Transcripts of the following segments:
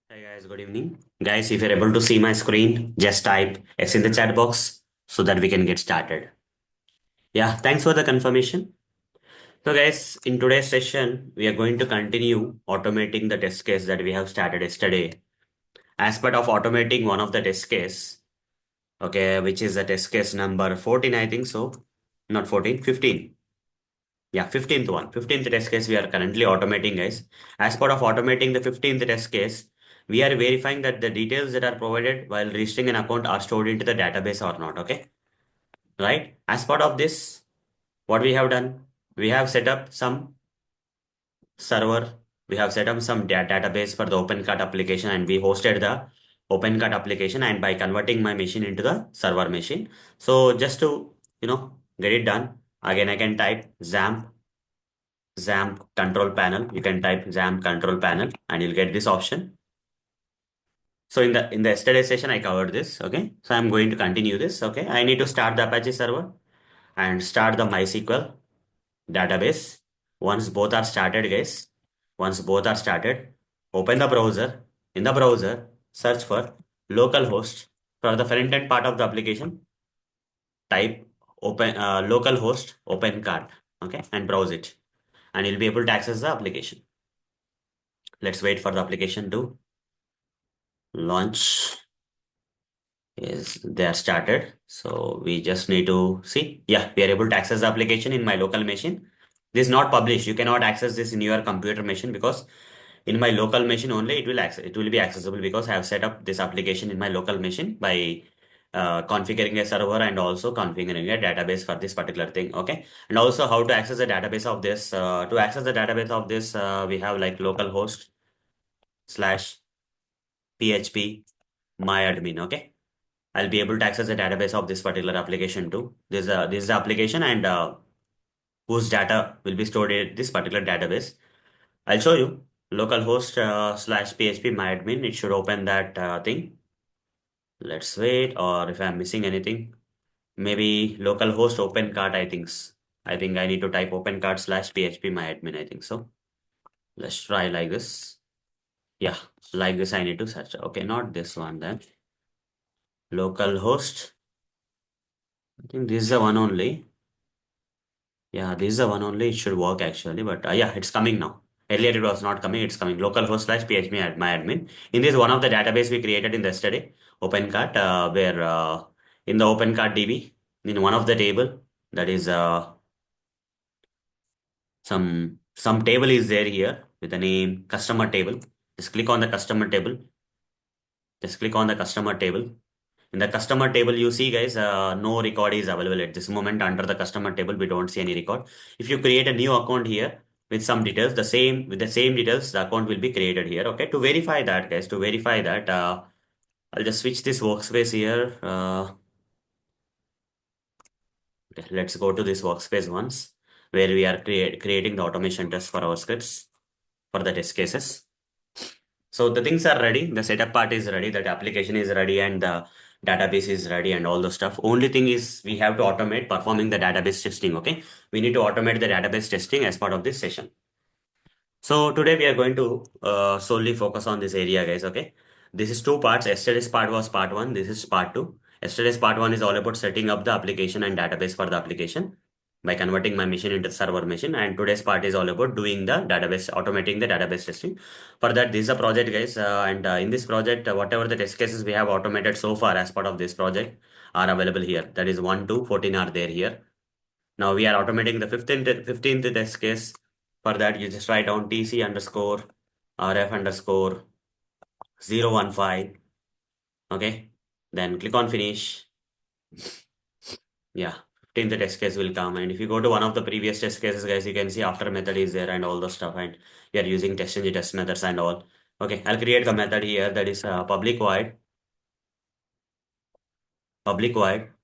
Hey guys, good evening. Guys, if you're able to see my screen, just type S in the chat box so that we can get started. Yeah, thanks for the confirmation. So guys, in today's session, we are going to continue automating the test case that we have started yesterday. As part of automating one of the test case, okay, which is the test case number 14, I think so. Not 14, 15. Yeah, 15th one. 15th test case we are currently automating, guys. As part of automating the 15th test case, we are verifying that the details that are provided while registering an account are stored into the database or not. Okay. Right. As part of this, what we have done, we have set up some server. We have set up some database for the OpenCart application and we hosted the OpenCart application and by converting my machine into the server machine. So just to, get it done, again, I can type XAMPP control panel. You can type XAMPP control panel and you'll get this option. So in the yesterday session, I covered this. Okay. So I'm going to continue this. Okay. I need to start the Apache server and start the MySQL database. Once both are started, guys, once both are started, open the browser. In the browser, search for localhost. For the front end part of the application, type localhost OpenCart. Okay. And browse it. And you'll be able to access the application. Let's wait for the application to launch. Is they are started. So we just need to see. Yeah, we are able to access the application in my local machine. This is not published. You cannot access this in your computer machine because in my local machine only it will be accessible because I have set up this application in my local machine by configuring a server and also configuring a database for this particular thing. Okay. And also how to access the database of this. To access the database of this, we have like localhost slash php myadmin. Okay. I'll be able to access the database of this particular application too. This is the application and whose data will be stored in this particular database. I'll show you localhost slash php myadmin. It should open that thing. Let's wait, or if I'm missing anything, maybe localhost opencart. I think I need to type opencart slash php myadmin. I think so. Let's try like this. Yeah, like this. I need to search. Okay, not this one then. Localhost. I think this is the one only. Yeah, this is the one only. It should work actually, but yeah, it's coming now. Earlier it was not coming. It's coming. Localhost slash php my admin. In this one of the database we created in yesterday, OpenCart, where in the OpenCart DB, in one of the table, that is some table is there here with the name customer table. Just click on the customer table. Just click on the customer table. In the customer table, you see, guys, no record is available at this moment. Under the customer table, we don't see any record. If you create a new account here with some details, with the same details, the account will be created here. Okay, to verify that, guys, to verify that, I'll just switch this workspace here. Okay, let's go to this workspace once, where we are creating the automation test for our scripts for the test cases. So the things are ready, the setup part is ready, that application is ready, and the database is ready, and all the stuff. Only thing is we have to automate performing the database testing. Okay, we need to automate the database testing as part of this session. So today we are going to solely focus on this area, guys. Okay, this is two parts. Yesterday's part was part one. This is part two. Yesterday's part one is all about setting up the application and database for the application by converting my machine into server machine. And today's part is all about doing the database, automating the database testing. For that, this is a project, guys. And in this project, whatever the test cases we have automated so far as part of this project are available here. That is 1 to 14 are there here. Now we are automating the 15th test case. For that, you just write down tc underscore rf underscore 015. Okay. Then click on finish. Yeah. 15th test case will come. And if you go to one of the previous test cases, guys, you can see after method is there and all the stuff. And you are using test methods and all. Okay. I'll create the method here. That is public void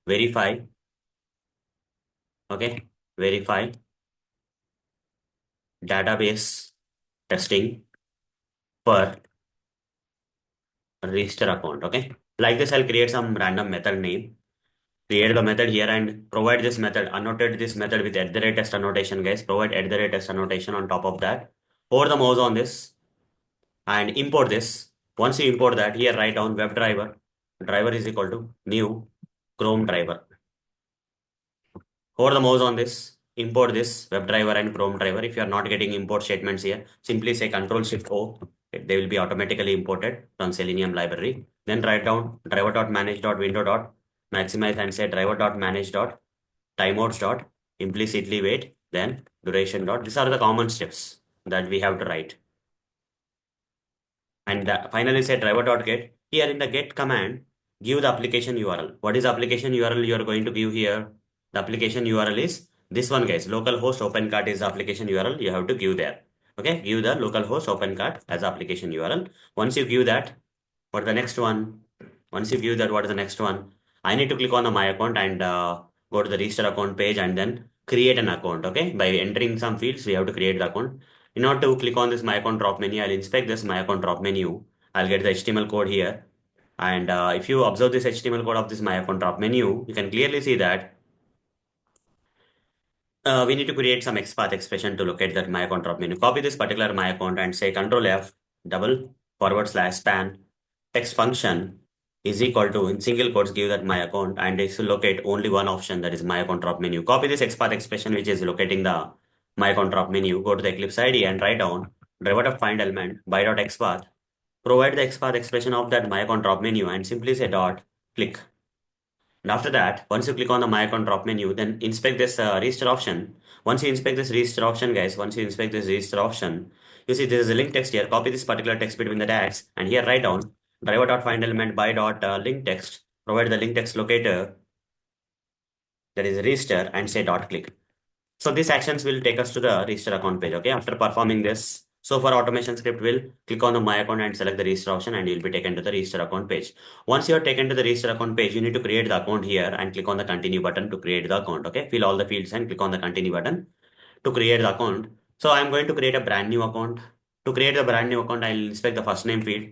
verify. Okay. Verify database testing for register account. Okay. Like this, I'll create some random method name. Create the method here and provide this method, annotate this method with @test annotation, guys. Provide @test annotation on top of that. Hold the mouse on this and import this. Once you import that, here write down web driver. Driver is equal to new Chrome driver. Hold the mouse on this, import this WebDriver and Chrome driver. If you are not getting import statements here, simply say Control Shift O. They will be automatically imported from Selenium library. Then write down driver.manage.window.maximize and say driver.manage.timeouts.implicitly wait, then duration dot. These are the common steps that we have to write. And finally say driver.get. Here in the get command, give the application URL. What is the application URL you are going to give here? The application URL is this one, guys. Localhost opencart is the application URL you have to give there. Okay, give the localhost opencart as application URL. Once you give that, what the next one? Once you give that, what is the next one? I need to click on the my account and go to the register account page and then create an account. Okay, by entering some fields, we have to create the account. In order to click on this my account drop menu, I'll inspect this my account drop menu. I'll get the HTML code here. And if you observe this HTML code of this my account drop menu, you can clearly see that we need to create some XPath expression to locate that my account drop menu. Copy this particular my account and say Control F double forward slash span text function is equal to in single quotes give that my account and it will locate only one option, that is my account drop menu. Copy this XPath expression which is locating the my account drop menu. Go to the Eclipse IDE and write down find element by dot XPath. Provide the XPath expression of that my account drop menu and simply say dot click. And after that, once you click on the My Account drop menu, then inspect this register option. Once you inspect this register option, guys, once you inspect this register option, you see there is a link text here. Copy this particular text between the tags and here write down driver.find element by dot link text. Provide the link text locator, that is register, and say dot click. So these actions will take us to the register account page. Okay, after performing this, so for automation script, will click on the my account and select the register option and you'll be taken to the register account page. Once you are taken to the register account page, you need to create the account here and click on the continue button to create the account. Okay, fill all the fields and click on the continue button to create the account. So I'm going to create a brand new account. To create a brand new account, I'll inspect the first name field.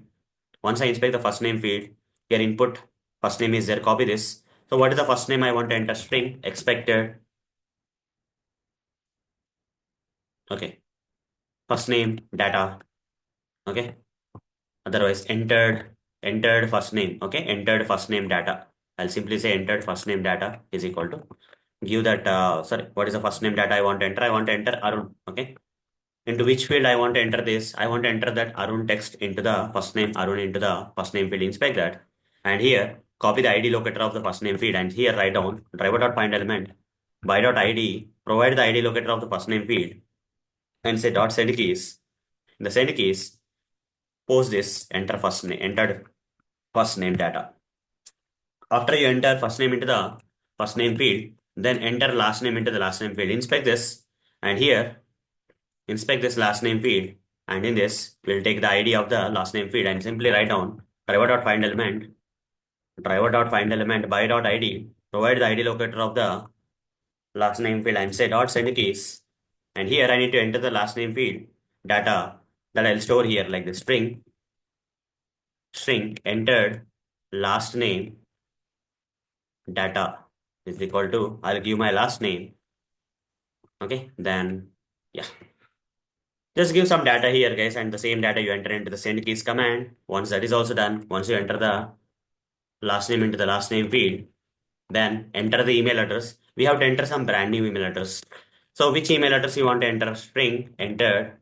Once I inspect the first name field, here input first name is there. Copy this. So what is the first name I want to enter? String expected. Okay, first name data. Okay, otherwise entered first name. Okay, entered first name data. I'll simply say entered first name data is equal to give that sorry, what is the first name data I want to enter? I want to enter Arun. Okay, into which field I want to enter this? I want to enter that Arun text into the first name Arun into the first name field. Inspect that and here copy the ID locator of the first name field and here write down driver.find element by dot ID. Provide the ID locator of the first name field and say dot send keys. In the send keys, post this entered first name data. After you enter first name into the first name field, then enter last name into the last name field. Inspect this and here inspect this last name field and in this we'll take the ID of the last name field and simply write down driver.find element by dot ID. Provide the ID locator of the last name field and say dot send keys. And here I need to enter the last name field data that I'll store here like the string entered last name data is equal to, I'll give my last name. Okay, then yeah, just give some data here, guys, and the same data you enter into the send keys command. Once that is also done, once you enter the last name into the last name field, then enter the email address. We have to enter some brand new email address. So which email address you want to enter? String entered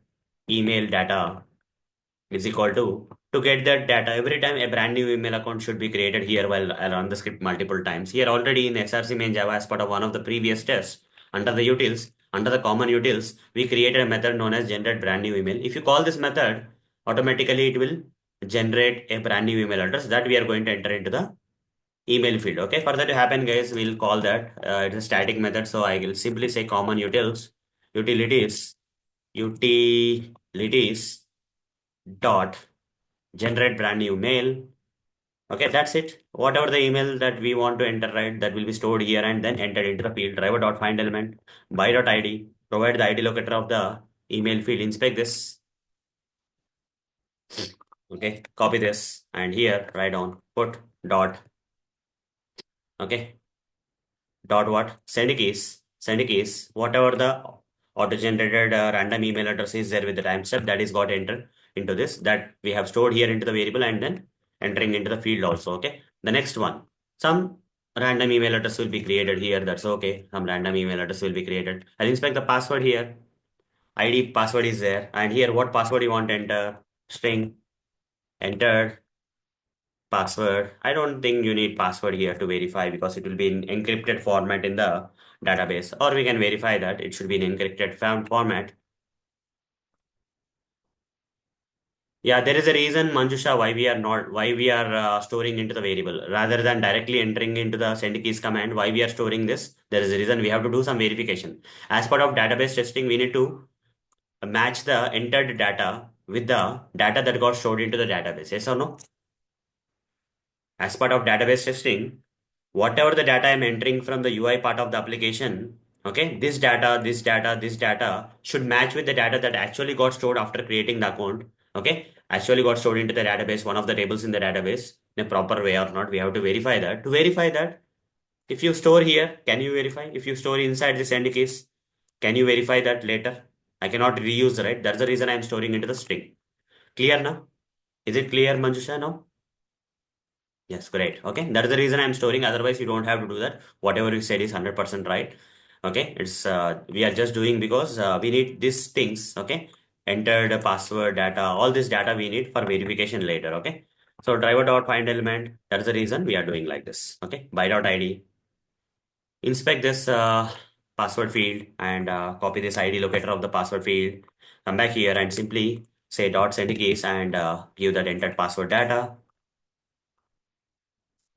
email data is equal to get that data. Every time a brand new email account should be created here while I run the script multiple times. Here already in SRC main Java as part of one of the previous tests under the utils, under the common utils, we created a method known as generate brand new email. If you call this method, automatically it will generate a brand new email address that we are going to enter into the email field. Okay, for that to happen, guys, we'll call that it's a static method. So I will simply say common utilities dot generate brand new mail. Okay, that's it. Whatever the email that we want to enter, right, that will be stored here and then entered into the field driver.find element by dot id. Provide the id locator of the email field. Inspect this. Okay, copy this and here write down put dot. Okay, dot what? Send keys. Whatever the auto-generated random email address is there with the timestamp that is got entered into this, that we have stored here into the variable and then entering into the field also. Okay. The next one, some random email address will be created here. That's okay. Some random email address will be created. I'll inspect the password here. ID password is there. And here, what password you want to enter? String, entered, password. I don't think you need password here to verify because it will be in encrypted format in the database. Or we can verify that it should be in encrypted format. Yeah, there is a reason, Manjusha, why we are storing into the variable rather than directly entering into the send keys command. Why we are storing this? There is a reason we have to do some verification. As part of database testing, we need to match the entered data with the data that got stored into the database. Yes or no? As part of database testing, whatever the data I'm entering from the UI part of the application, okay, this data should match with the data that actually got stored after creating the account. Okay, actually got stored into the database, one of the tables in the database in a proper way or not. We have to verify that. To verify that, if you store here, can you verify? If you store inside this end case, can you verify that later? I cannot reuse, right? That's the reason I'm storing into the string. Clear now? Is it clear, Manjusha, now? Yes, great. Okay, that is the reason I'm storing. Otherwise, you don't have to do that. Whatever you said is 100% right. Okay, it's we are just doing because we need these things. Okay, enter the password data, all this data we need for verification later. Okay, so driver dot find element. That's the reason we are doing like this. Okay, by dot ID. Inspect this password field and copy this ID locator of the password field. Come back here and simply say dot send keys and give that entered password data.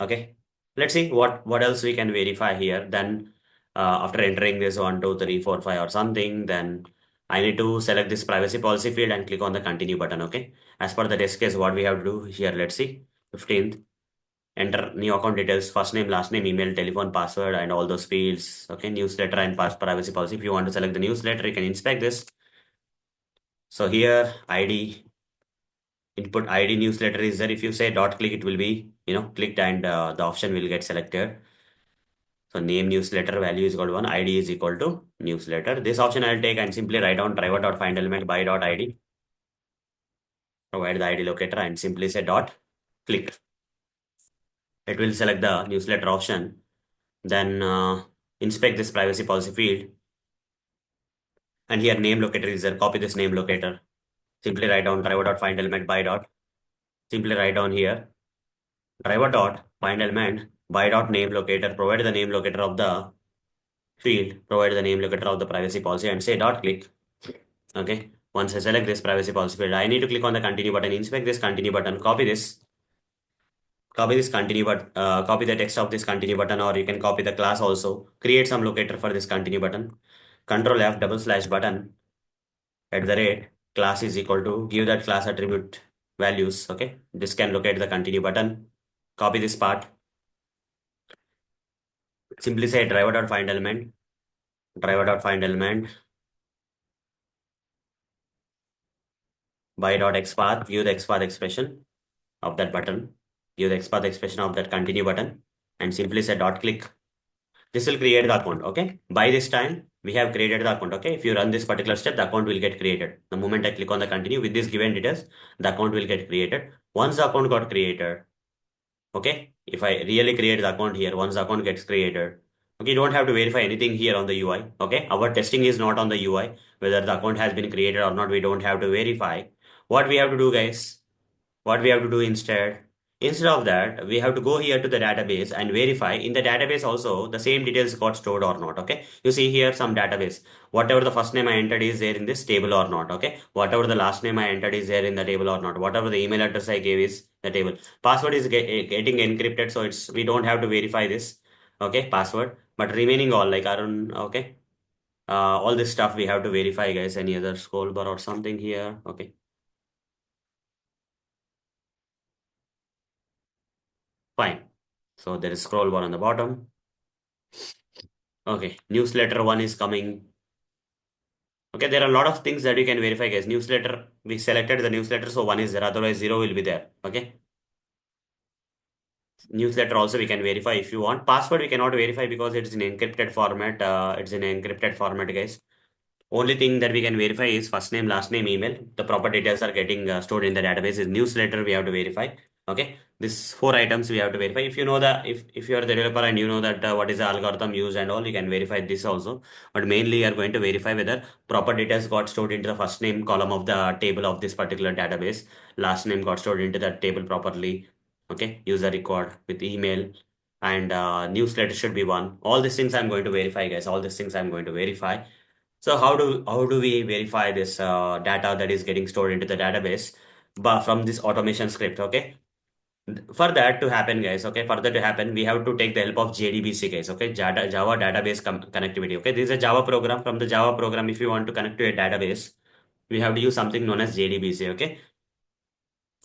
Okay, let's see what else we can verify here. Then after entering this 1 2 3 4 5 or something, then I need to select this privacy policy field and click on the continue button. Okay, as per the test case, what we have to do here, let's see. 15th, enter new account details, first name, last name, email, telephone, password, and all those fields. Okay, newsletter and past privacy policy. If you want to select the newsletter, you can inspect this. So here ID, input ID newsletter is there. If you say dot click, it will be clicked and the option will get selected. So name newsletter value is equal to 1, ID is equal to newsletter. This option I'll take and simply write down driver dot find element by dot ID. Provide the ID locator and simply say dot click. It will select the newsletter option. Then inspect this privacy policy field. And here name locator is there. Copy this name locator. Simply write down driver dot find element by dot. Simply write down here driver dot find element by dot name locator. Provide the name locator of the field. Provide the name locator of the privacy policy and say dot click. Okay. Once I select this privacy policy field, I need to click on the continue button, inspect this continue button, copy this continue button, copy the text of this continue button, or you can copy the class also. Create some locator for this continue button. Control F double slash button at the rate class is equal to give that class attribute values. Okay. This can locate the continue button. Copy this part. Simply say driver dot find element by dot xpath, view the xpath expression of that button, give the XPath expression of that continue button, and simply say dot click. This will create the account. Okay. By this time, we have created the account. Okay. If you run this particular step, the account will get created. The moment I click on the continue with this given details, the account will get created. Once the account got created, okay. If I really create the account here, once the account gets created, okay, you don't have to verify anything here on the UI. Okay. Our testing is not on the UI. Whether the account has been created or not, we don't have to verify. What we have to do, guys, what we have to do instead of that, we have to go here to the database and verify in the database also the same details got stored or not. Okay, you see here some database, whatever the first name I entered is there in this table or not. Okay, whatever the last name I entered is there in the table or not, whatever the email address I gave is the table. Password is getting encrypted, so it's we don't have to verify this. Okay, password, but remaining all like Arun. Okay, all this stuff we have to verify, guys. Any other scroll bar or something here? Okay, fine. So there is scroll bar on the bottom. Okay, newsletter one is coming. Okay, there are a lot of things that you can verify, guys. Newsletter, we selected the newsletter, so one is there, otherwise zero will be there. Okay, newsletter also we can verify if you want. Password we cannot verify because it's in encrypted format. It's in encrypted format, guys. Only thing that we can verify is first name, last name, email. The proper details are getting stored in the database. Is newsletter we have to verify. Okay, this four items we have to verify. If you know that, if you are the developer and you know that what is the algorithm used and all, you can verify this also. But mainly, you are going to verify whether proper details got stored into the first name column of the table of this particular database. Last name got stored into that table properly. Okay, user record with email and newsletter should be one. All these things I'm going to verify, guys. All these things I'm going to verify. So how do we verify this data that is getting stored into the database? But from this automation script, okay? For that to happen, guys, okay, for that to happen, we have to take the help of JDBC, guys, okay? Java database connectivity, okay? This is a Java program. From the Java program, if you want to connect to a database, we have to use something known as JDBC, okay?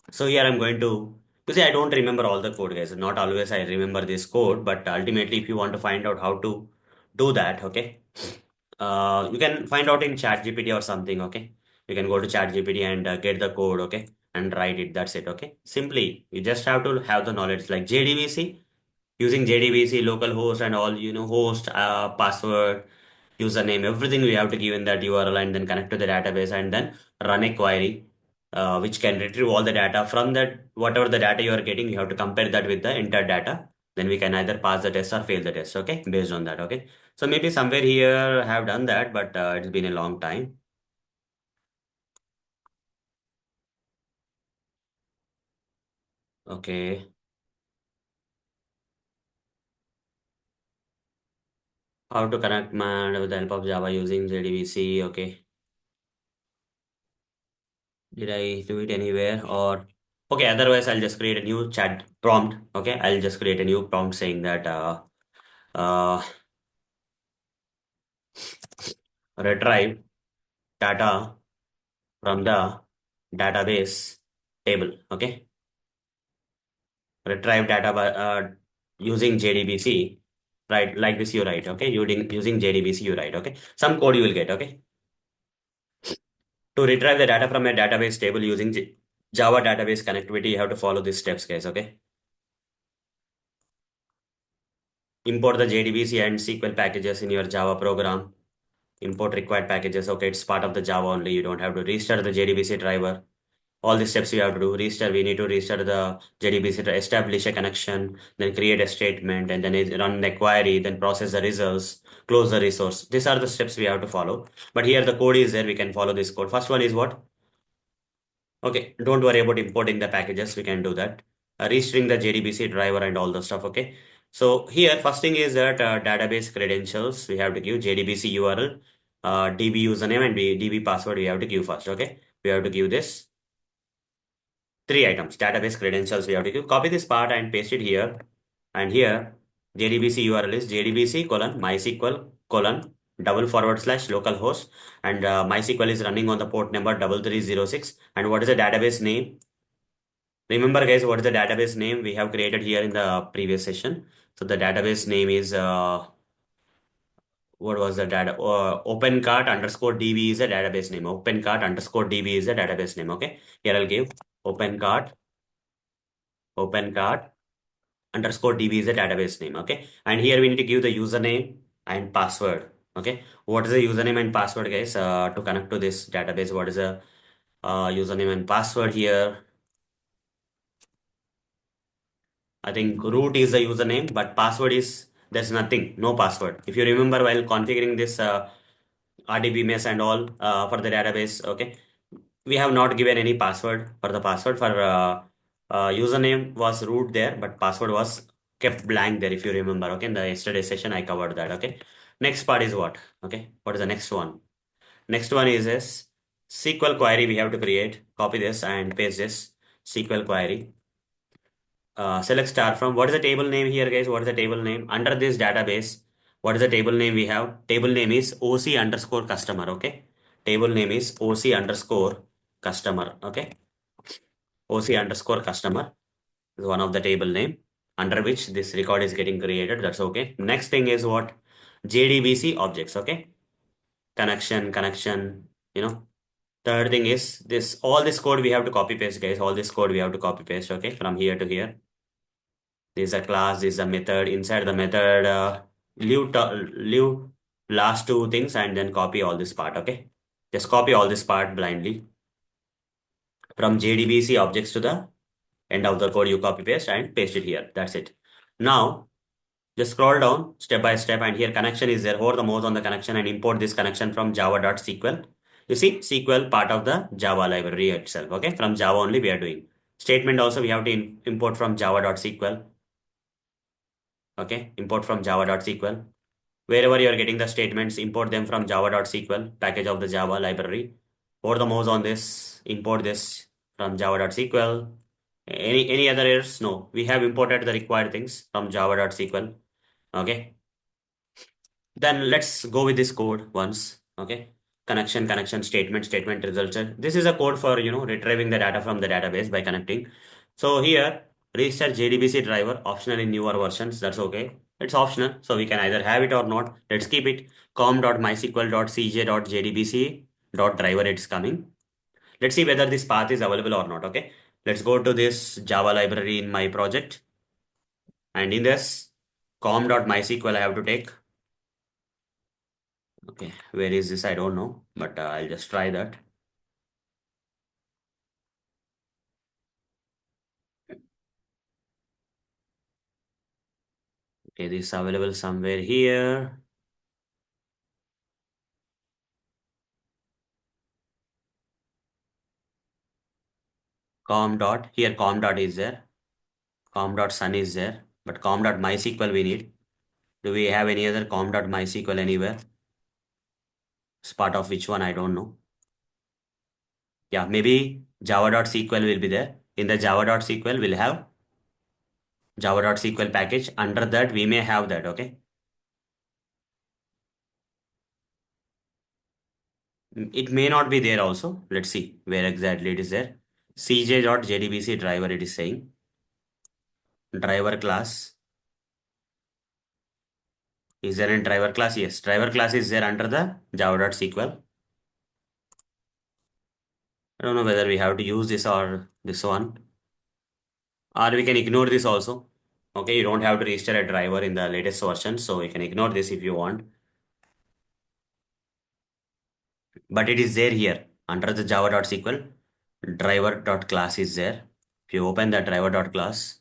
So here I'm going to see, I don't remember all the code, guys. Not always I remember this code, but ultimately, if you want to find out how to do that, okay? You can find out in ChatGPT or something, okay? You can go to ChatGPT and get the code, okay? And write it. That's it, okay? Simply, you just have to have the knowledge like JDBC, using JDBC, local host and all, host, password, username, everything we have to give in that URL and then connect to the database and then run a query, which can retrieve all the data from that, whatever the data you are getting, you have to compare that with the entered data. Then we can either pass the test or fail the test, okay? Based on that, okay? So maybe somewhere here I have done that, but it's been a long time. Okay. How to connect man with the help of Java using JDBC, okay? Did I do it anywhere or okay, otherwise I'll just create a new chat prompt. Okay, I'll just create a new prompt saying that uh retrieve data from the database table. Okay, retrieve data by using JDBC. Right, like this you write. Okay, using JDBC you write. Okay, some code you will get. Okay, to retrieve the data from a database table using Java database connectivity, you have to follow these steps, guys. Okay, import the JDBC and SQL packages in your Java program. Import required packages. Okay, it's part of the Java only. You don't have to restart the JDBC driver. All the steps we have to do. Restart, we need to restart the JDBC to establish a connection, then create a statement, and then run the query, then process the results, close the resource. These are the steps we have to follow. But here the code is there. We can follow this code. First one is what? Okay, don't worry about importing the packages. We can do that. Restring the JDBC driver and all the stuff. Okay. So here, first thing is that database credentials. We have to give JDBC URL, DB username and DB password. We have to give first. Okay. We have to give this three items. Database credentials. We have to give. Copy this part and paste it here. And here, JDBC URL is JDBC colon MySQL colon double forward slash localhost and MySQL is running on the port number 3306 and what is the database name. Remember, guys, what is the database name we have created here in the previous session? So the database name is what was the data? OpenCart underscore DB is a database name. OpenCart underscore DB is a database name. Okay. Here I'll give OpenCart underscore DB is a database name. Okay. And here we need to give the username and password. Okay. What is the username and password, guys? To connect to this database, what is the username and password here? I think root is the username, but password is there's nothing, no password. If you remember while configuring this RDB and all for the database, okay, we have not given any password for the password for username was root there, but password was kept blank there. If you remember, okay, in the yesterday session I covered that. Okay, next part is what? Okay, what is the next one? Next one is this SQL query we have to create. Copy this and paste this SQL query. Select star from what is the table name here, guys? What is the table name under this database? What is the table name we have? Table name is OC underscore customer. Okay, table name is OC underscore customer. Okay, OC underscore customer is one of the table name under which this record is getting created. That's okay. Next thing is what? JDBC objects. Okay, connection. You know. Third thing is this. All this code we have to copy paste, guys. All this code we have to copy paste. Okay, from here to here. This is a class, this is a method. Inside the method, leave last two things and then copy all this part. Okay, just copy all this part blindly from JDBC objects to the end of the code. You copy paste and paste it here. That's it. Now just scroll down step by step, and here connection is there. Hold the mouse on the connection and import this connection from java.sql. You see SQL part of the Java library itself. Okay, from Java only we are doing. Statement also we have to import from java.sql. Okay, import from java.sql. Wherever you are getting the statements, import them from java.sql package of the Java library. Hold the mouse on this, import this from java.sql. Any other errors? No, we have imported the required things from java.sql. Okay, then let's go with this code once. Okay, connection statement results. This is a code for retrieving the data from the database by connecting. So here register JDBC driver optional in newer versions. That's okay. It's optional, so we can either have it or not. Let's keep it. com.mysql.cj.jdbc.driver. It's coming. Let's see whether this path is available or not. Okay, let's go to this Java library in my project, and in this com.mysql I have to take. Okay, where is this? I don't know, but I'll just try that. Okay, this is available somewhere here. Com dot here, com dot is there. Com dot sun is there, but com dot mysql we need. Do we have any other com dot mysql anywhere? It's part of which one? I don't know. Yeah, maybe java.sql will be there. In the java.sql, we'll have java.sql package. Under that, we may have that. Okay. It may not be there also. Let's see where exactly it is there. cj.jdbc driver, it is saying. Driver class. Is there a driver class? Yes. Driver class is there under the java.sql. I don't know whether we have to use this or this one. Or we can ignore this also. Okay, you don't have to register a driver in the latest version, so you can ignore this if you want. But it is there here under the java.sql. Driver.class is there. If you open the driver.class,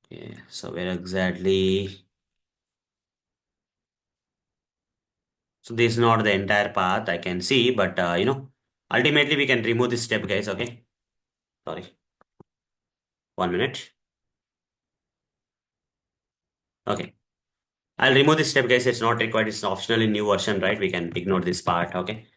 okay, so where exactly? So this is not the entire path I can see, but ultimately we can remove this step, guys. Okay, sorry, 1 minute. Okay, I'll remove this step, guys. It's not required. It's optional in new version, right? We can ignore this part. Okay.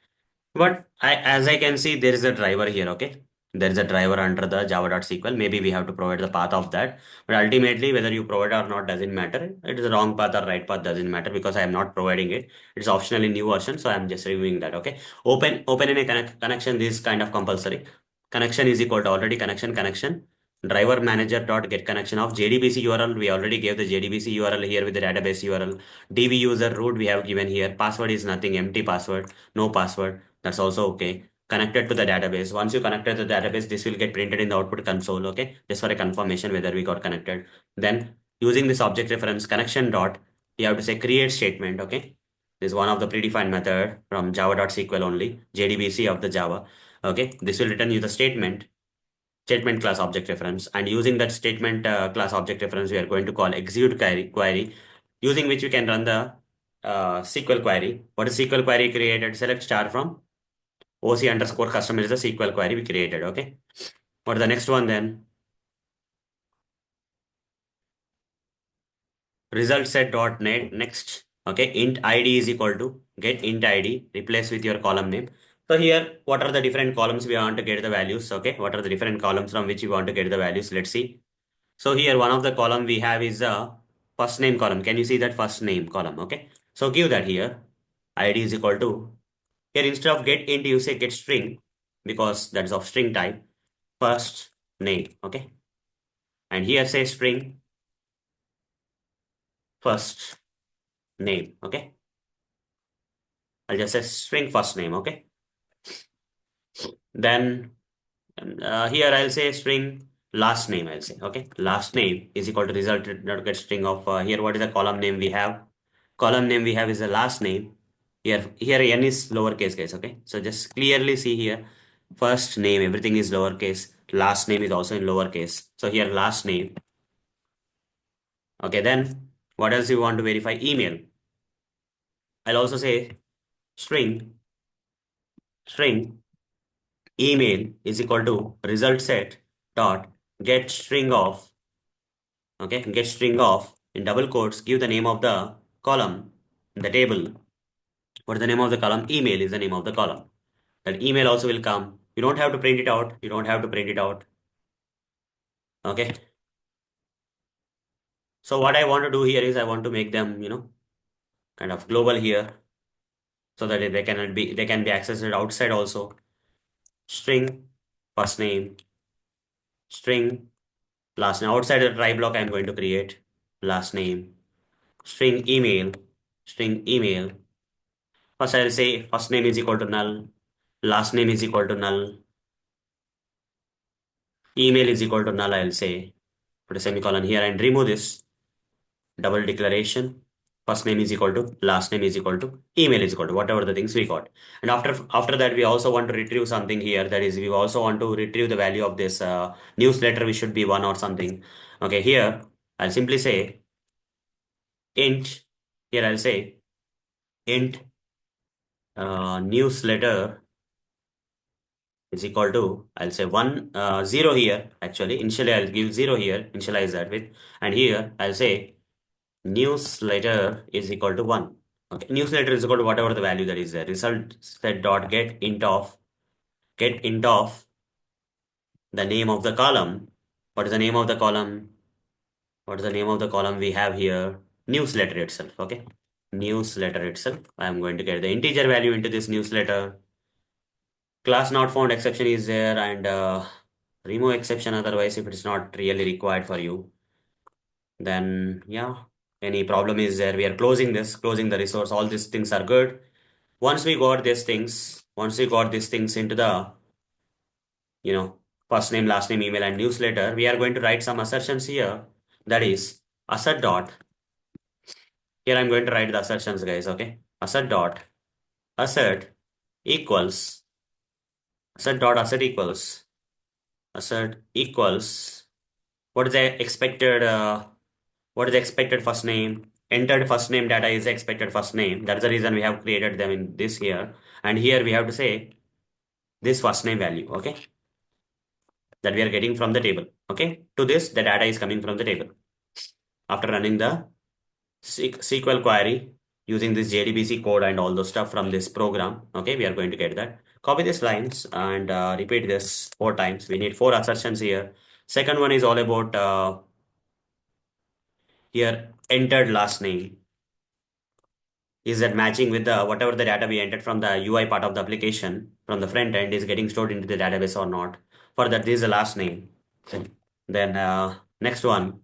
But as I can see, there is a driver here. Okay. There is a driver under the java.sql. Maybe we have to provide the path of that. But ultimately, whether you provide or not doesn't matter. It is the wrong path or right path doesn't matter because I am not providing it. It's optional in new version. So I'm just reviewing that. Okay. Open in a connection. This is kind of compulsory. Connection is equal to already connection. Driver manager dot get connection of JDBC URL. We already gave the JDBC URL here with the database URL. DB user root we have given here. Password is nothing, empty password, no password. That's also okay. Connected to the database. Once you connected to the database, this will get printed in the output console. Okay, just for a confirmation whether we got connected. Then using this object reference connection dot, you have to say create statement. Okay, this is one of the predefined method from java.sql only, JDBC of the Java. Okay, this will return you the statement class object reference, and using that statement class object reference we are going to call execute query using which you can run the SQL query. What is SQL query created? Select star from OC underscore customer is the SQL query we created. Okay, what is the next one then? Result set dot net next. Okay, int id is equal to get int id, replace with your column name. So here, what are the different columns we want to get the values? Okay, what are the different columns from which we want to get the values? Let's see. So here one of the column we have is the first name column. Can you see that first name column? Okay. So give that here. ID is equal to, here instead of get int you say get string because that's of string type. First name. Okay. And here say string first name. Okay. I'll just say string first name. Okay. Then here I'll say string last name, I'll say. Okay, last name is equal to result dot get string of here. What is the column name we have? Column name we have is the last name. Here n is lowercase, guys. Okay, so just clearly see here. First name, everything is lowercase. Last name is also in lowercase. So here last name. Okay, then what else you want to verify? Email. I'll also say string email is equal to result set dot get string of. Okay, get string of in double quotes, give the name of the column in the table. What is the name of the column? Email is the name of the column. That email also will come. You don't have to print it out. You don't have to print it out. Okay. So what I want to do here is I want to make them, kind of global here so that they can be accessed outside also. String first name, string last name. Outside the try block, I'm going to create last name, string email, string email. First, I'll say first name is equal to null, last name is equal to null, email is equal to null. I'll say put a semicolon here and remove this double declaration. First name is equal to last name is equal to email is equal to whatever the things we got. And after that, we also want to retrieve something here. That is, we also want to retrieve the value of this newsletter, which should be one or something. Okay, here I'll simply say int. Here I'll say int newsletter is equal to, I'll say 0 here. Actually, initially I'll give 0 here, initialize that with, and here I'll say newsletter is equal to 1. Okay, newsletter is equal to whatever the value that is there. Result set dot get int of the name of the column. What is the name of the column? What is the name of the column we have here? Newsletter itself. Okay, newsletter itself. I am going to get the integer value into this newsletter. Class not found exception is there, and remove exception otherwise if it's not really required for you. Then yeah, any problem is there, we are closing the resource. All these things are good. Once we got these things into the, you know, first name, last name, email, and newsletter, we are going to write some assertions here. That is assert dot. Here I'm going to write the assertions, guys. Okay, assert dot assert equals assert equals what is the expected first name. Entered first name data is the expected first name. That's the reason we have created them in this here. And here we have to say this first name value, okay, that we are getting from the table. Okay, to this the data is coming from the table. After running the SQL query using this JDBC code and all those stuff from this program, okay, we are going to get that. Copy these lines and repeat this 4 times. We need 4 assertions here. Second one is all about here entered last name. Is that matching with the whatever the data we entered from the UI part of the application from the front end is getting stored into the database or not? For that, this is the last name. Then next one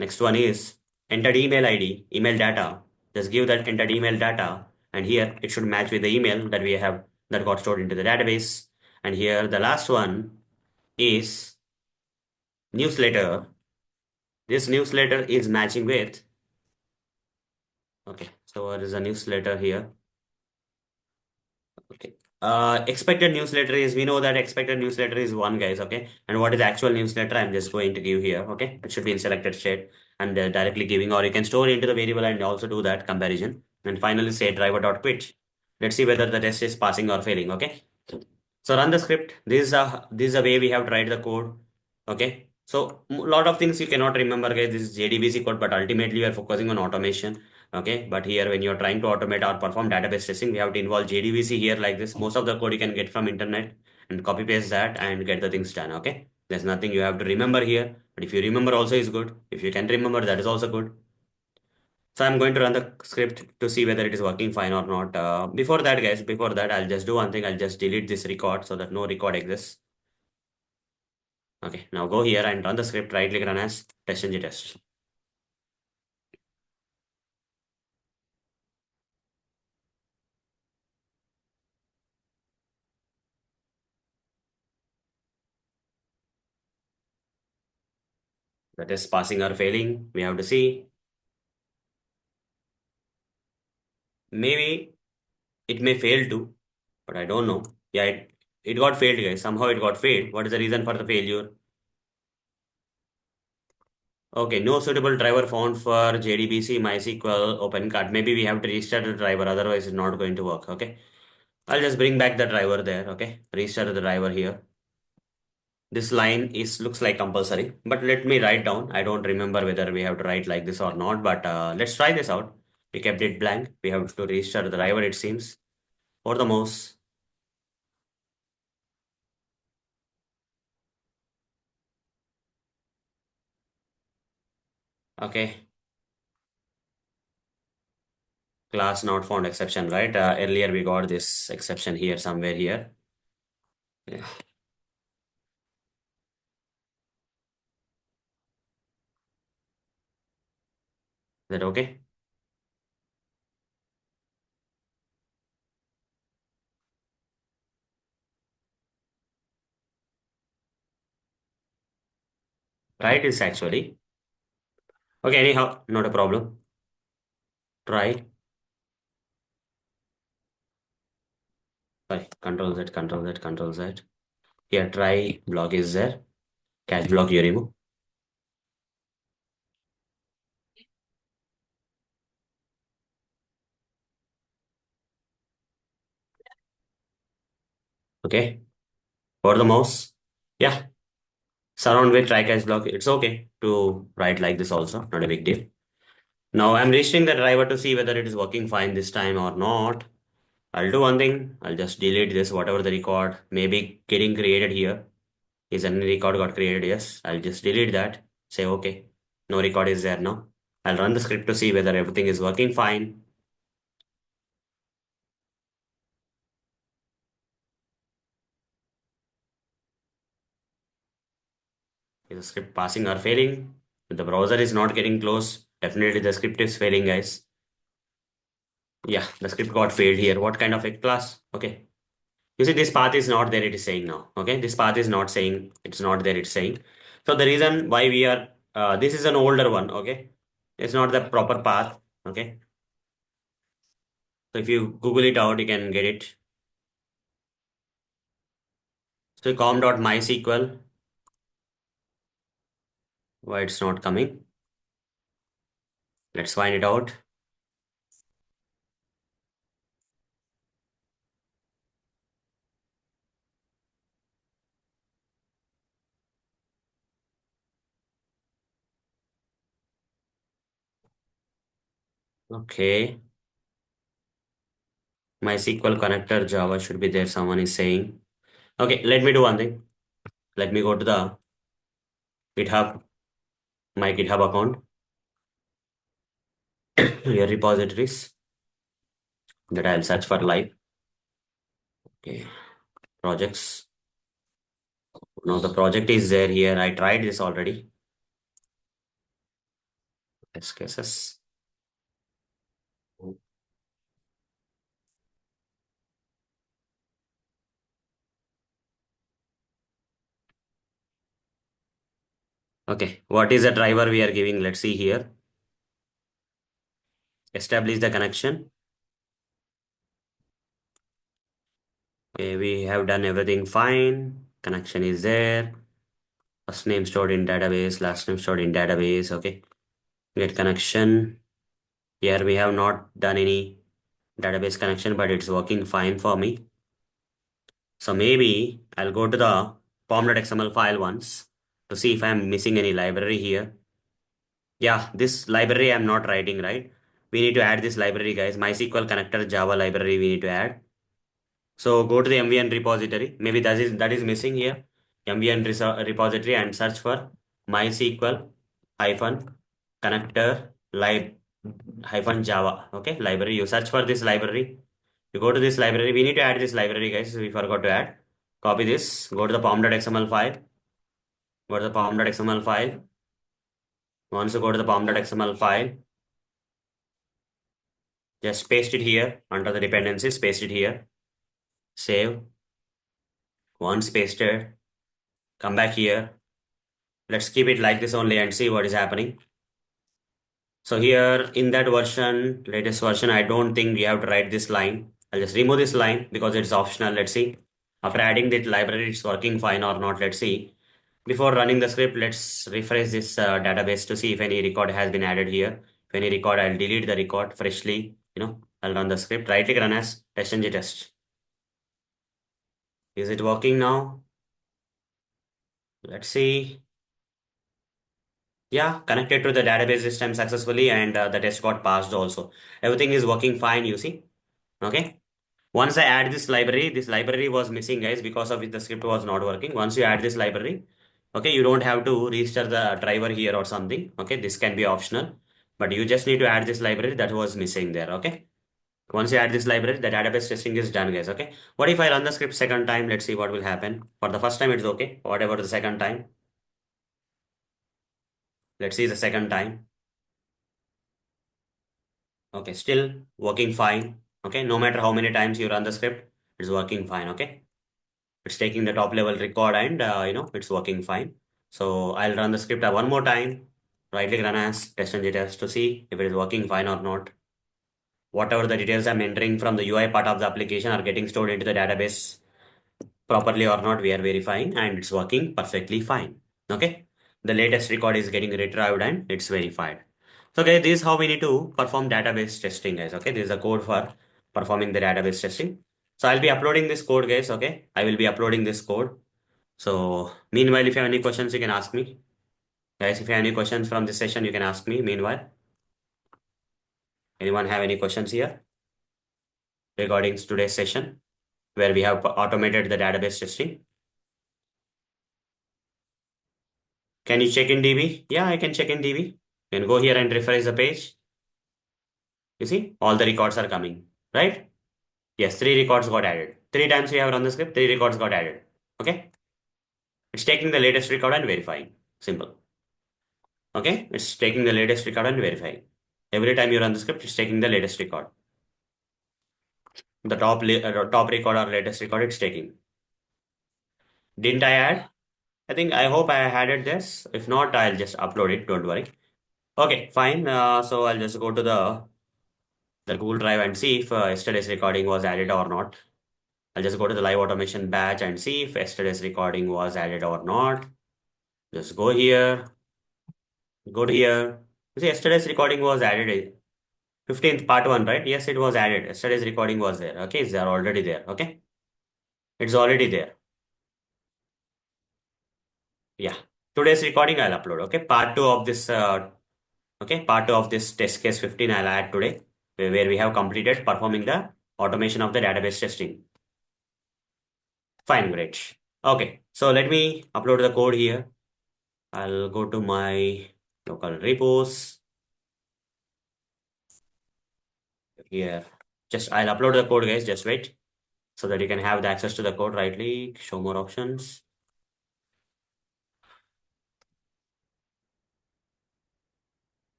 is entered email ID, email data. Just give that entered email data, and here it should match with the email that we have that got stored into the database. And here the last one is newsletter. This newsletter is matching with. Okay, so what is a newsletter here? Okay. Expected newsletter is, we know that expected newsletter is 1, guys. Okay. And what is actual newsletter? I'm just going to give here. Okay. It should be in selected state. I'm directly giving, or you can store into the variable and also do that comparison. And finally say driver.quit. Let's see whether the test is passing or failing. Okay. So run the script. This is a way we have to write the code. Okay. So a lot of things you cannot remember, guys. This is JDBC code, but ultimately we are focusing on automation. Okay. But here when you're trying to automate or perform database testing, we have to involve JDBC here like this. Most of the code you can get from internet and copy paste that and get the things done. Okay. There's nothing you have to remember here. But if you remember also is good. If you can remember, that is also good. So I'm going to run the script to see whether it is working fine or not. Before that, guys, I'll just do one thing. I'll just delete this record so that no record exists. Okay, now go here and run the script, right click, run as test-ng test. That is passing or failing. We have to see. Maybe it may fail too, but I don't know. Yeah, it got failed, guys. Somehow it got failed. What is the reason for the failure? Okay, no suitable driver found for JDBC MySQL open cart. Maybe we have to restart the driver, otherwise it's not going to work. Okay, I'll just bring back the driver there. Okay, restart the driver here. This line is looks like compulsory, but let me write down. I don't remember whether we have to write like this or not, but let's try this out. We kept it blank. We have to restart the driver, it seems, or the mouse. Okay, class not found exception, right? Earlier we got this exception here, somewhere here. Yeah. Is that okay? Right is actually. Okay, anyhow, not a problem. Try. Sorry, control Z, control Z, control Z. Here, try block is there. Catch block you remove. Okay. For the mouse. Yeah. Surround with try catch block. It's okay to write like this also. Not a big deal. Now I'm registering the driver to see whether it is working fine this time or not. I'll do one thing. I'll just delete this, whatever the record may be getting created here. Is any record got created? Yes. I'll just delete that. Say okay. No record is there now. I'll run the script to see whether everything is working fine. Is the script passing or failing? If the browser is not getting close, definitely the script is failing, guys. Yeah, the script got failed here. What kind of a class? Okay. You see, this path is not there, it is saying now. Okay, this path is not saying, it's not there, it's saying. So the reason why we are, this is an older one, okay? It's not the proper path, okay? So if you Google it out, you can get it. So com.mysql, why it's not coming? Let's find it out. Okay, MySQL connector Java should be there, someone is saying. Okay, let me do one thing. Let me go to the GitHub, my GitHub account, your repositories that I'll search for live. Okay, projects. Now the project is there here. I tried this already. Test cases. Okay, what is the driver we are giving? Let's see here. Establish the connection. Okay, we have done everything fine. Connection is there. First name stored in database, last name stored in database. Okay, get connection. Here we have not done any database connection, but it's working fine for me. So maybe I'll go to the pom.xml file once to see if I'm missing any library here. Yeah, this library I'm not writing, right? We need to add this library, guys. MySQL connector Java library we need to add. So go to the MVN repository. Maybe that is missing here. MVN repository and search for MySQL hyphen connector lib hyphen Java. Okay, library. You search for this library. You go to this library. We need to add this library, guys. We forgot to add. Copy this. Go to the pom.xml file. Go to the pom.xml file. Once you go to the pom.xml file, just paste it here under the dependencies. Paste it here. Save. Once pasted, come back here. Let's keep it like this only and see what is happening. So here in that version, latest version, I don't think we have to write this line. I'll just remove this line because it's optional. Let's see. After adding that library, it's working fine or not. Let's see. Before running the script, let's refresh this database to see if any record has been added here. If any record, I'll delete the record freshly. I'll run the script. Right click run as test ng test. Is it working now? Let's see. Yeah, connected to the database system successfully and the test got passed also. Everything is working fine, you see. Okay. Once I add this library was missing, guys, because of which the script was not working. Once you add this library, okay, you don't have to restart the driver here or something. Okay, this can be optional, but you just need to add this library that was missing there. Okay. Once you add this library, the database testing is done, guys. Okay. What if I run the script second time? Let's see what will happen. For the first time, it's okay. Whatever the second time. Let's see the second time. Okay, still working fine. Okay, no matter how many times you run the script, it's working fine. Okay, it's taking the top level record and it's working fine. So I'll run the script one more time. Right click run as test and test to see if it is working fine or not. Whatever the details I'm entering from the UI part of the application are getting stored into the database properly or not, we are verifying and it's working perfectly fine. Okay. The latest record is getting retrieved and it's verified. So okay, this is how we need to perform database testing, guys. Okay, this is the code for performing the database testing. So I'll be uploading this code, guys. Okay, I will be uploading this code. So meanwhile, if you have any questions, you can ask me. Guys, if you have any questions from this session, you can ask me. Meanwhile, anyone have any questions here regarding today's session where we have automated the database testing? Can you check in DB? Yeah, I can check in DB. You can go here and refresh the page. You see, all the records are coming, right? Yes, three records got added. Three times we have run the script, three records got added. Okay? It's taking the latest record and verifying. Simple. Okay? It's taking the latest record and verifying. Every time you run the script, it's taking the latest record. The top record or latest record it's taking. Didn't I add? I hope I added this. If not, I'll just upload it. Don't worry. Okay, fine. So I'll just go to the Google Drive and see if yesterday's recording was added or not. I'll just go to the live automation batch and see if yesterday's recording was added or not. Just go here, go to here. You see, yesterday's recording was added. 15th part 1, right? Yes, it was added. Yesterday's recording was there. Okay, it's there already there. Okay, it's already there. Yeah. Today's recording I'll upload. Okay, part 2 of this. Okay, part 2 of this test case 15 I'll add today, where we have completed performing the automation of the database testing. Fine, great. Okay, so let me upload the code here. I'll go to my local repos here. Just I'll upload the code, guys. Just wait so that you can have the access to the code. Rightly show more options.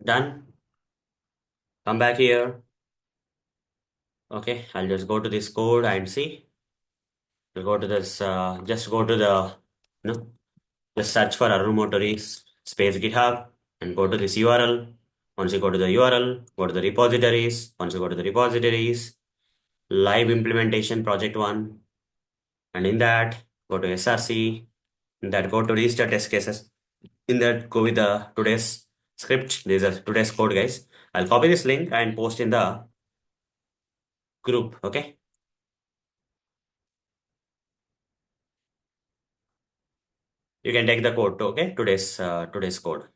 Done. Come back here. Okay, I'll just go to this code and see. I'll go to this. Just go to the just search for Arun Motoris space GitHub and go to this URL. Once you go to the URL, go to the repositories. Once you go to the repositories, live implementation project 1, and in that go to SRC. In that go to register test cases. In that go with the today's script. This is today's code, guys. I'll copy this link and post in the group. Okay. You can take the code. Okay. Today's code.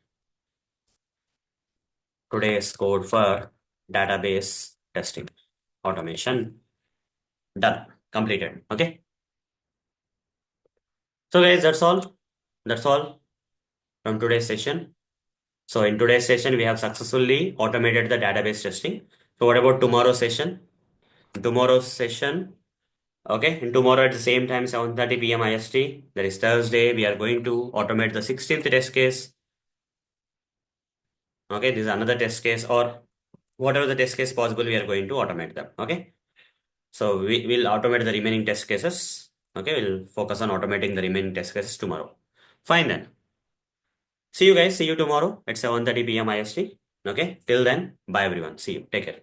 Today's code for database testing automation. Done. Completed. Okay. So guys, that's all. That's all from today's session. So in today's session, we have successfully automated the database testing. So what about tomorrow's session? Tomorrow's session, okay, and tomorrow at the same time, 7:30 p.m. IST, that is Thursday, we are going to automate the 16th test case. Okay, this is another test case, or whatever the test case possible, we are going to automate them. Okay, so we will automate the remaining test cases. Okay, we'll focus on automating the remaining test cases tomorrow. Fine then. See you guys. See you tomorrow at 7:30 p.m. IST. Okay, till then, bye everyone. See you. Take care.